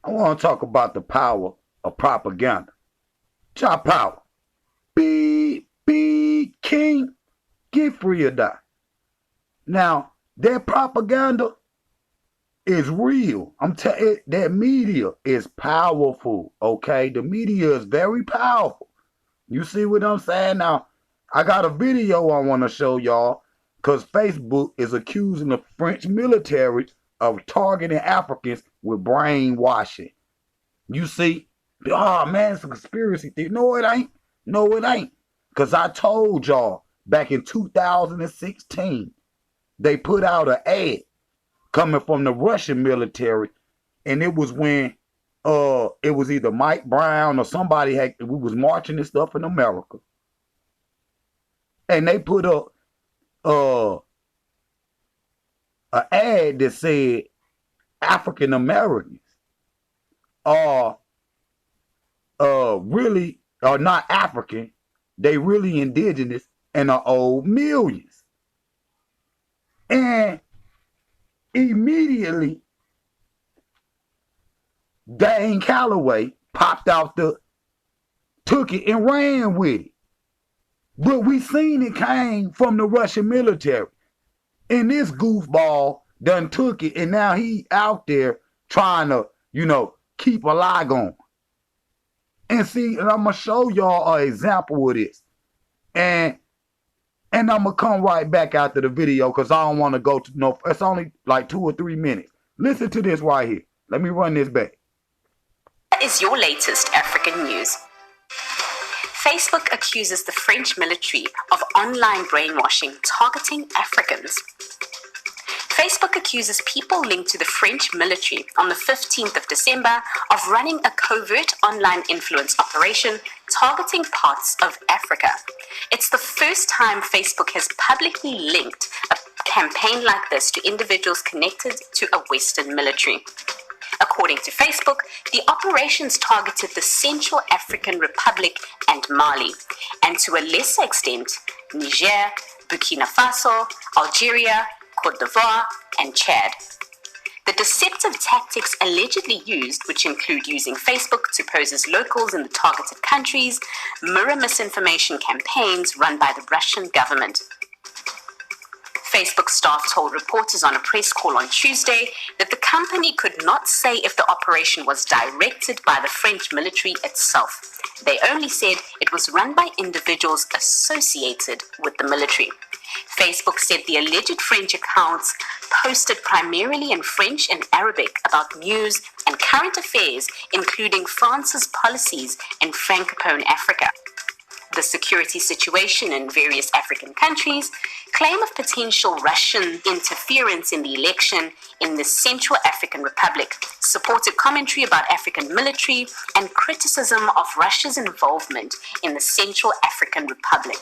I want to talk about the power of propaganda. Chop power. Be king, get free or die. Now, that propaganda is real. I'm telling you, that media is powerful, okay? The media is very powerful. You see what I'm saying? Now, I got a video I want to show y'all because Facebook is accusing the French military of targeting Africans with brainwashing. You see? Oh, man, it's a conspiracy theory. No, it ain't. No, it ain't. Because I told y'all back in 2016, they put out an ad coming from the Russian military, and it was when it was either Mike Brown or somebody had we was marching and stuff in America. And they put up an ad that said African Americans are really are not African, they really indigenous and are owed millions. And immediately Dane Calloway popped out took it and ran with it. But we seen it came from the Russian military. And this goofball done took it, and now he out there trying to, keep a lie going. And see, and I'm gonna show y'all an example of this. And I'm gonna come right back after the video because I don't want to go to no. It's only like 2 or 3 minutes. Listen to this right here. Let me run this back. That is your latest African news. Facebook accuses the French military of online brainwashing targeting Africans. Facebook accuses people linked to the French military on the 15th of December of running a covert online influence operation targeting parts of Africa. It's the first time Facebook has publicly linked a campaign like this to individuals connected to a Western military. According to Facebook, the operations targeted the Central African Republic and Mali, and to a lesser extent, Niger, Burkina Faso, Algeria, Cote d'Ivoire, and Chad. The deceptive tactics allegedly used, which include using Facebook to pose as locals in the targeted countries, mirror misinformation campaigns run by the Russian government. Facebook staff told reporters on a press call on Tuesday that the company could not say if the operation was directed by the French military itself. They only said it was run by individuals associated with the military. Facebook said the alleged French accounts posted primarily in French and Arabic about news and current affairs, including France's policies in Francophone Africa, the security situation in various African countries, claim of potential Russian interference in the election in the Central African Republic, supported commentary about African military, and criticism of Russia's involvement in the Central African Republic.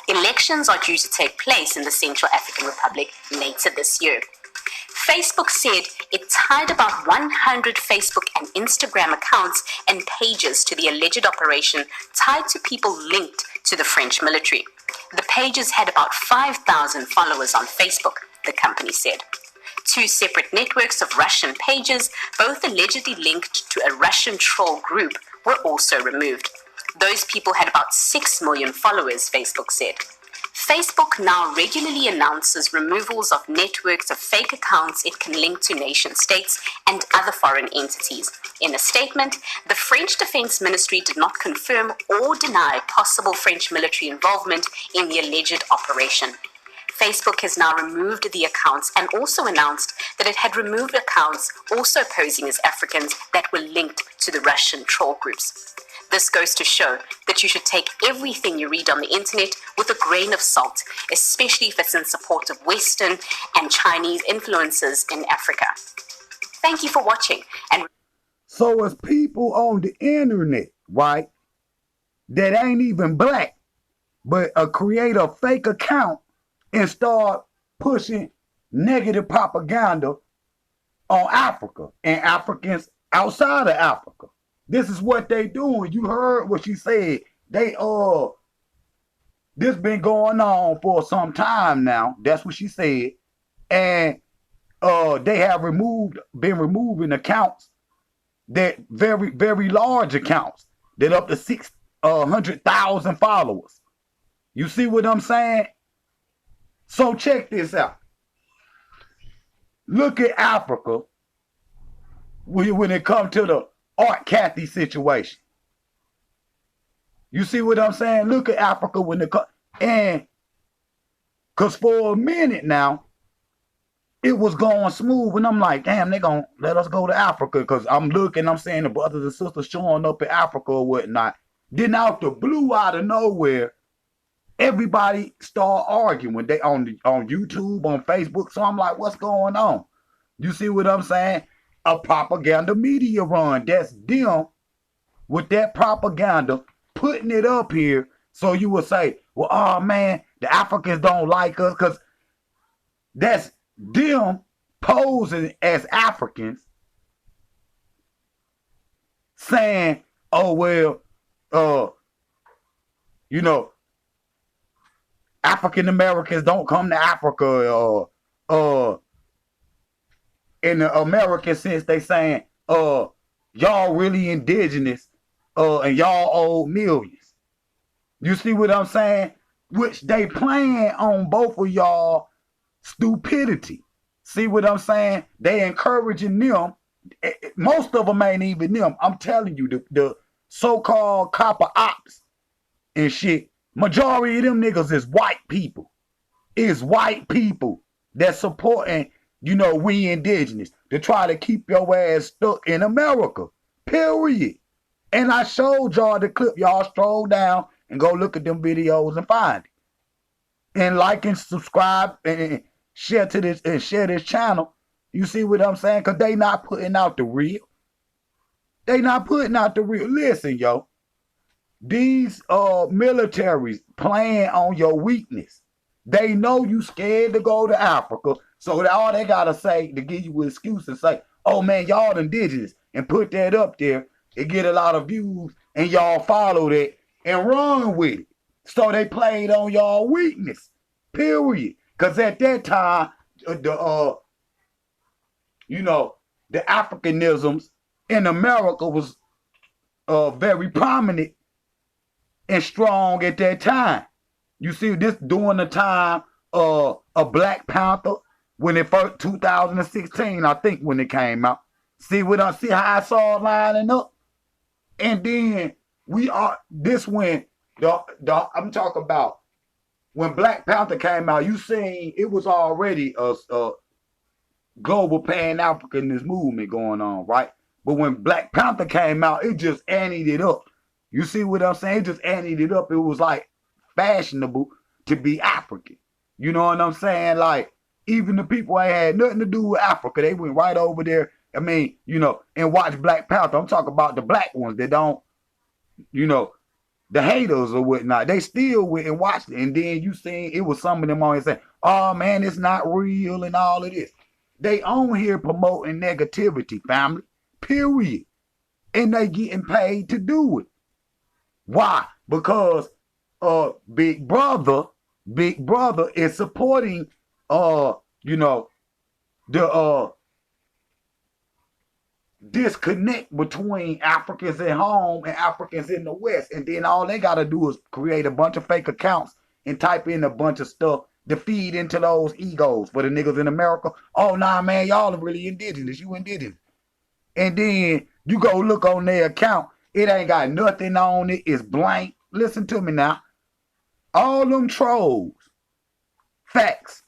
Elections are due to take place in the Central African Republic later this year. Facebook said it tied about 100 Facebook and Instagram accounts and pages to the alleged operation tied to people linked to the French military. The pages had about 5,000 followers on Facebook, the company said. 2 separate networks of Russian pages, both allegedly linked to a Russian troll group, were also removed. Those people had about 6 million followers, Facebook said. Facebook now regularly announces removals of networks of fake accounts it can link to nation states and other foreign entities. In a statement, the French Defense Ministry did not confirm or deny possible French military involvement in the alleged operation. Facebook has now removed the accounts and also announced that it had removed accounts also posing as Africans that were linked to the Russian troll groups. This goes to show that you should take everything you read on the internet with a grain of salt, especially if it's in support of Western and Chinese influences in Africa. Thank you for watching. And so it's people on the internet, right, that ain't even black, but create a fake account and start pushing negative propaganda on Africa and Africans outside of Africa. This is what they doing. You heard what she said. They this been going on for some time now. That's what she said. And they have been removing accounts that very, very large accounts that up to 600,000 followers. You see what I'm saying? So check this out. Look at Africa when it comes to the Art Cathy situation. You see what I'm saying? Look at Africa when it comes, and because for a minute now, it was going smooth, and I'm like, damn, they gonna let us go to Africa, because I'm looking, I'm saying the brothers and sisters showing up in Africa or whatnot. Then out the blue, out of nowhere, everybody start arguing. They on YouTube, on Facebook. So I'm like, what's going on? You see what I'm saying? A propaganda media run. That's them with that propaganda putting it up here. So you will say, well, oh man, the Africans don't like us, because that's them posing as Africans, saying, oh well, you know, African Americans don't come to Africa, in the American sense, they saying, y'all really indigenous, and y'all owe millions. You see what I'm saying? Which they playing on both of y'all stupidity. See what I'm saying? They encouraging them. Most of them ain't even them. I'm telling you, the so-called copper ops and shit, majority of them niggas is white people. It's white people that supporting, we indigenous, to try to keep your ass stuck in America. Period. And I showed y'all the clip. Y'all stroll down and go look at them videos and find it. And like and subscribe and share to this and share this channel. You see what I'm saying? Because they not putting out the real. They not putting out the real. Listen, yo. These militaries playing on your weakness. They know you scared to go to Africa. So all they gotta say to give you an excuse and say, oh man, y'all indigenous, and put that up there and get a lot of views, and y'all follow that and run with it. So they played on y'all weakness. Period. Because at that time, the Africanisms in America was very prominent and strong at that time. You see, this during the time of Black Panther, when it first 2016, I think, when it came out. See how I saw it lining up? And then when I'm talking about when Black Panther came out, you seen it was already a global Pan-Africanist movement going on, right? But when Black Panther came out, it just anteed it up. You see what I'm saying? It just anteed it up. It was like fashionable to be African. You know what I'm saying? Like, even the people ain't had nothing to do with Africa, they went right over there, and watched Black Panther. I'm talking about the black ones that don't, the haters or whatnot. They still went and watched it. And then you seen it was some of them always saying, oh man, it's not real and all of this. They on here promoting negativity, family. Period. And they getting paid to do it. Why? Because Big Brother is supporting the disconnect between Africans at home and Africans in the West. And then all they gotta do is create a bunch of fake accounts and type in a bunch of stuff to feed into those egos for the niggas in America. Oh nah man, y'all are really indigenous. You indigenous. And then you go look on their account, it ain't got nothing on it. It's blank. Listen to me now. All them trolls, facts,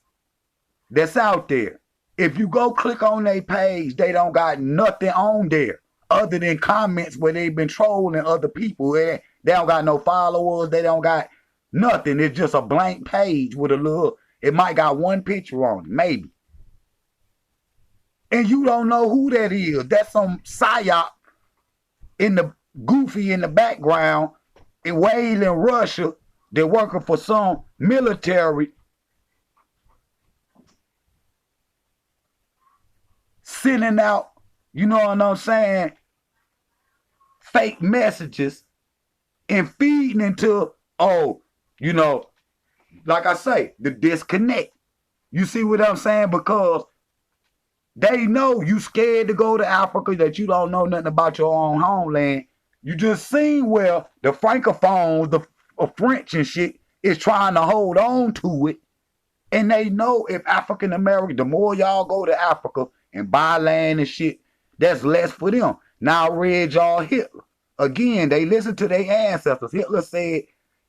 that's out there. If you go click on their page, they don't got nothing on there other than comments where they've been trolling other people. They don't got no followers. They don't got nothing. It's just a blank page with it might got one picture on it, maybe. And you don't know who that is. That's some psyop goofy in the background in Wayland, Russia. They're working for some military, sending out, you know what I'm saying, fake messages and feeding into, like I say, the disconnect. You see what I'm saying? Because They know you scared to go to Africa, that you don't know nothing about your own homeland. You just seen where the francophones, the French and shit, is trying to hold on to it. And they know if African American, the more y'all go to Africa and buy land and shit, that's less for them. Now I read y'all Hitler. Again, they listen to their ancestors. Hitler said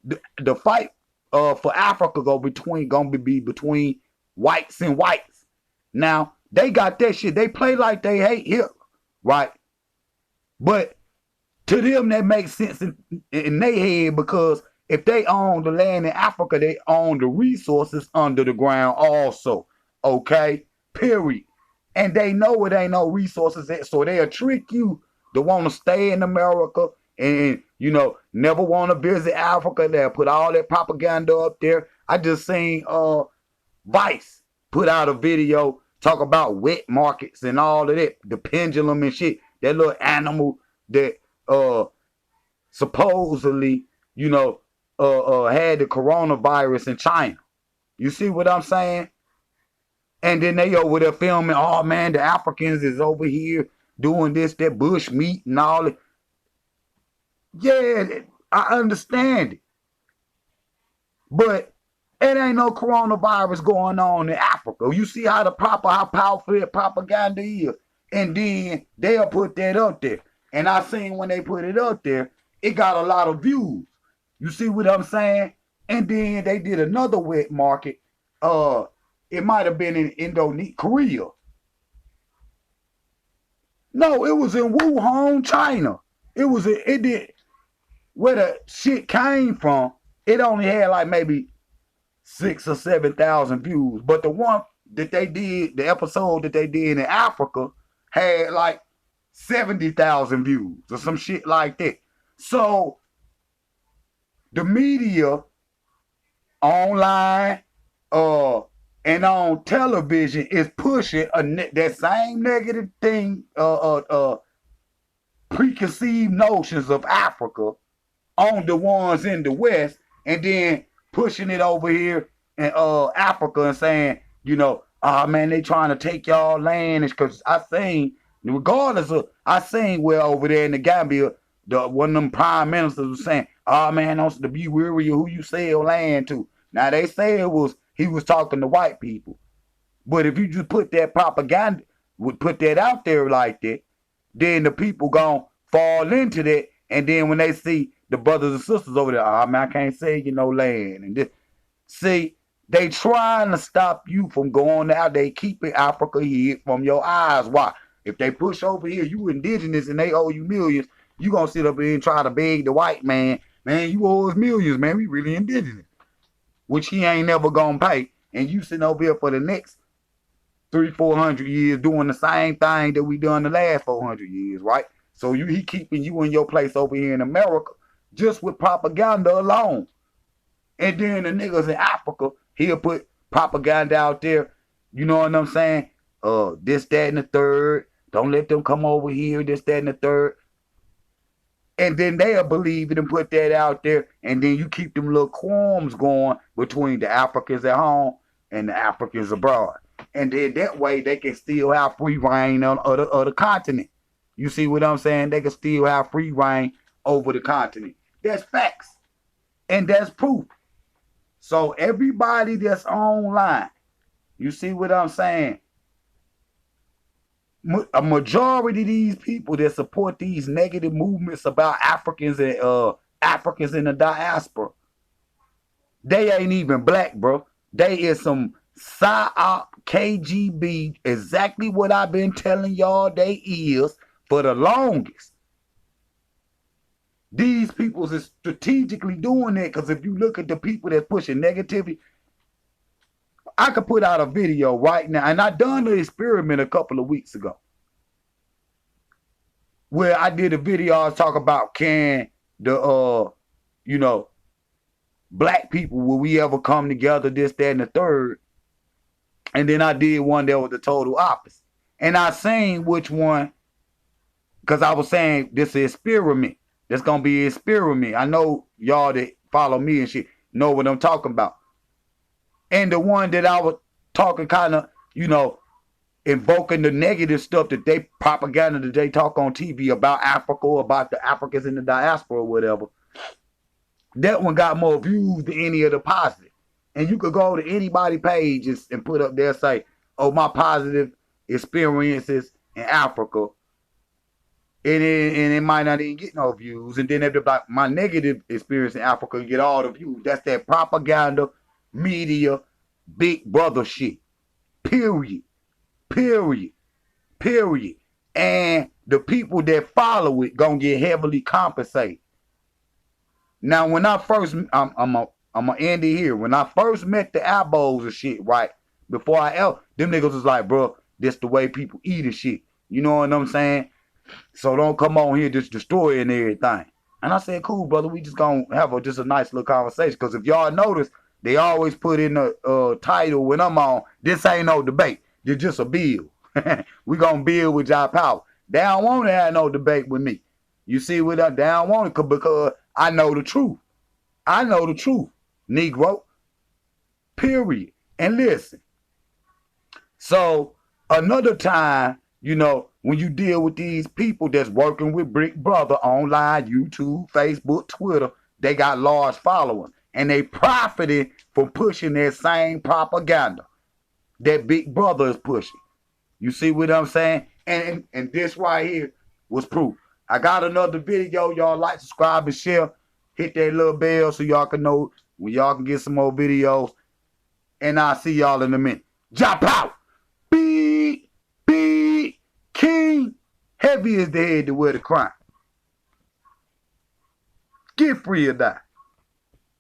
the fight for Africa gonna be between whites and whites. Now they got that shit. They play like they hate Hitler, right? But to them that makes sense in their head, because if they own the land in Africa, they own the resources under the ground also. Okay? Period. And they know it ain't no resources, so they'll trick you to want to stay in America and, you know, never want to visit Africa. They'll put all that propaganda up there. I just seen Vice put out a video talk about wet markets and all of that, the pendulum and shit. That little animal that supposedly, you know, had the coronavirus in China. You see what I'm saying? And then they over there filming, oh man, the Africans is over here doing this, that bush meat and all that. Yeah, I understand it. But it ain't no coronavirus going on in Africa. You see how powerful that propaganda is. And then they'll put that up there. And I seen when they put it up there, it got a lot of views. You see what I'm saying? And then they did another wet market. It might have been in Indonesia, Korea. No, it was in Wuhan, China. It did where the shit came from. It only had like maybe 6,000 or 7,000 views. But the one that they did, the episode that they did in Africa, had like 70,000 views or some shit like that. So the media, online, and on television is pushing that same negative thing, preconceived notions of Africa on the ones in the West, and then pushing it over here in Africa and saying, you know, oh man, they trying to take y'all land. Because I seen, regardless of, I seen where over there in the Gambia, one of them prime ministers was saying, oh man, don't be weary of who you sell land to. Now they say he was talking to white people. But if you just put that propaganda, would put that out there like that, then the people gonna fall into that. And then when they see the brothers and sisters over there, oh man, I can't sell you no land. And this, see, they trying to stop you from going out. They keeping Africa hid from your eyes. Why? If they push over here, you indigenous and they owe you millions, you gonna sit up here and try to beg the white man, man, you owe us millions, man, we really indigenous. Which he ain't never gonna pay. And you sitting over here for the next 300-400 years doing the same thing that we done the last 400 years, right? So he keeping you in your place over here in America just with propaganda alone. And then the niggas in Africa, he'll put propaganda out there, you know what I'm saying? This, that, and the third. Don't let them come over here, this, that, and the third. And then they'll believe it and put that out there. And then you keep them little qualms going between the Africans at home and the Africans abroad. And then that way they can still have free reign on the continent. You see what I'm saying? They can still have free reign over the continent. That's facts. And that's proof. So everybody that's online, you see what I'm saying? A majority of these people that support these negative movements about Africans and Africans in the diaspora, they ain't even black, bro. They is some PSYOP, KGB, exactly what I've been telling y'all they is for the longest. These people is strategically doing it, because if you look at the people that's pushing negativity, I could put out a video right now, and I done the experiment a couple of weeks ago, where I did a video I was talking about, can the you know, black people, will we ever come together, this, that, and the third? And then I did one that was the total opposite. And I seen which one, because I was saying this is an experiment. That's gonna be an experiment. I know y'all that follow me and shit know what I'm talking about. And the one that I was talking kind of, you know, invoking the negative stuff that they propaganda that they talk on TV about Africa or about the Africans in the diaspora or whatever. That one got more views than any of the positive. And you could go to anybody's page and put up there say, oh, my positive experiences in Africa. And it might not even get no views. And then if like my negative experience in Africa get all the views. That's that propaganda, media, big brother shit. Period. Period. Period. And the people that follow it gonna get heavily compensated. Now, when I first, I'm gonna end it here. When I first met the Abos and shit, right before them niggas was like, bro, this the way people eat and shit. You know what I'm saying? So don't come on here just destroying everything. And I said, cool, brother. We just gonna have just a nice little conversation. Because if y'all notice, they always put in the title when I'm on. This ain't no debate. It's just a bill. We gonna build with y'all power. They don't want to have no debate with me. You see what they don't want it because I know the truth. I know the truth, Negro. Period. And listen. So another time, you know, when you deal with these people that's working with Big Brother online, YouTube, Facebook, Twitter, they got large followers. And they profiting from pushing that same propaganda that Big Brother is pushing. You see what I'm saying? And this right here was proof. I got another video. Y'all like, subscribe, and share. Hit that little bell so y'all can know when y'all can get some more videos. And I'll see y'all in a minute. Jump out! Be king. Heavy is the head to wear the crown. Get free or die.